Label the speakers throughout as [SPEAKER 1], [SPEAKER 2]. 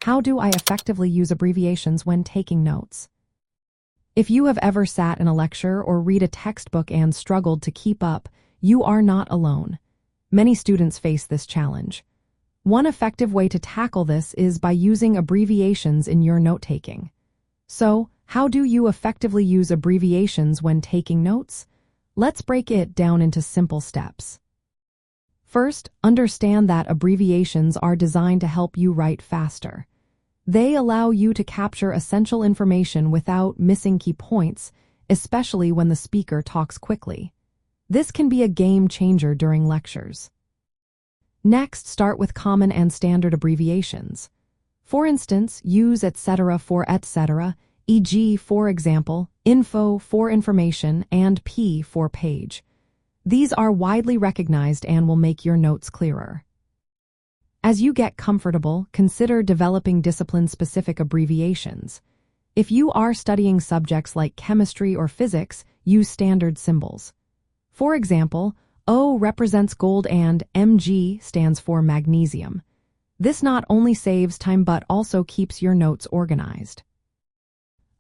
[SPEAKER 1] How do I effectively use abbreviations when taking notes? If you have ever sat in a lecture or read a textbook and struggled to keep up, you are not alone. Many students face this challenge. One effective way to tackle this is by using abbreviations in your note-taking. So, how do you effectively use abbreviations when taking notes? Let's break it down into simple steps. First, understand that abbreviations are designed to help you write faster. They allow you to capture essential information without missing key points, especially when the speaker talks quickly. This can be a game changer during lectures. Next, start with common and standard abbreviations. For instance, use etc. for etc., e.g., for example, info for information, and p for page. These are widely recognized and will make your notes clearer. As you get comfortable, consider developing discipline-specific abbreviations. If you are studying subjects like chemistry or physics, use standard symbols. For example, O represents gold and Mg stands for magnesium. This not only saves time but also keeps your notes organized.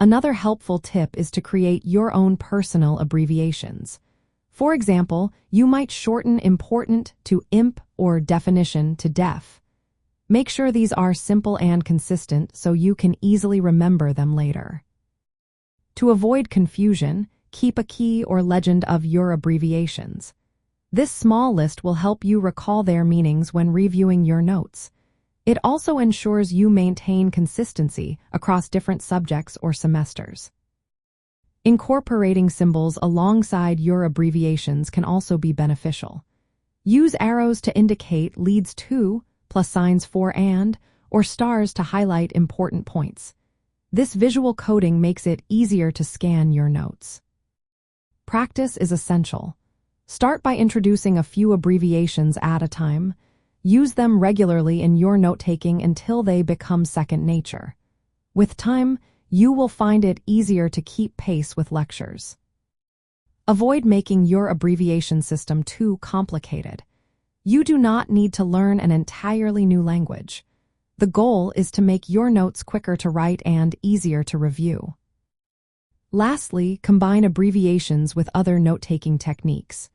[SPEAKER 1] Another helpful tip is to create your own personal abbreviations. For example, you might shorten important to imp or definition to def. Make sure these are simple and consistent so you can easily remember them later. To avoid confusion, keep a key or legend of your abbreviations. This small list will help you recall their meanings when reviewing your notes. It also ensures you maintain consistency across different subjects or semesters. Incorporating symbols alongside your abbreviations can also be beneficial. Use arrows to indicate leads to, plus signs for and, or stars to highlight important points. This visual coding makes it easier to scan your notes. Practice is essential. Start by introducing a few abbreviations at a time. Use them regularly in your note-taking until they become second nature. With time, you will find it easier to keep pace with lectures. Avoid making your abbreviation system too complicated. You do not need to learn an entirely new language. The goal is to make your notes quicker to write and easier to review. Lastly, combine abbreviations with other note-taking techniques.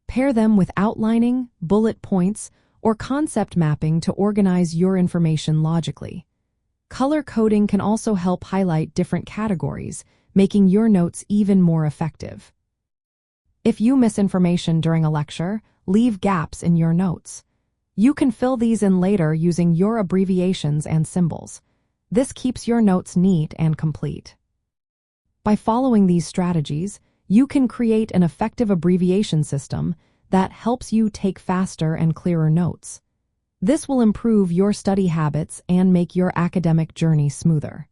[SPEAKER 1] Pair them with outlining, bullet points, or concept mapping to organize your information logically. Color coding can also help highlight different categories, making your notes even more effective. If you miss information during a lecture, leave gaps in your notes. You can fill these in later using your abbreviations and symbols. This keeps your notes neat and complete. By following these strategies, you can create an effective abbreviation system that helps you take faster and clearer notes. This will improve your study habits and make your academic journey smoother.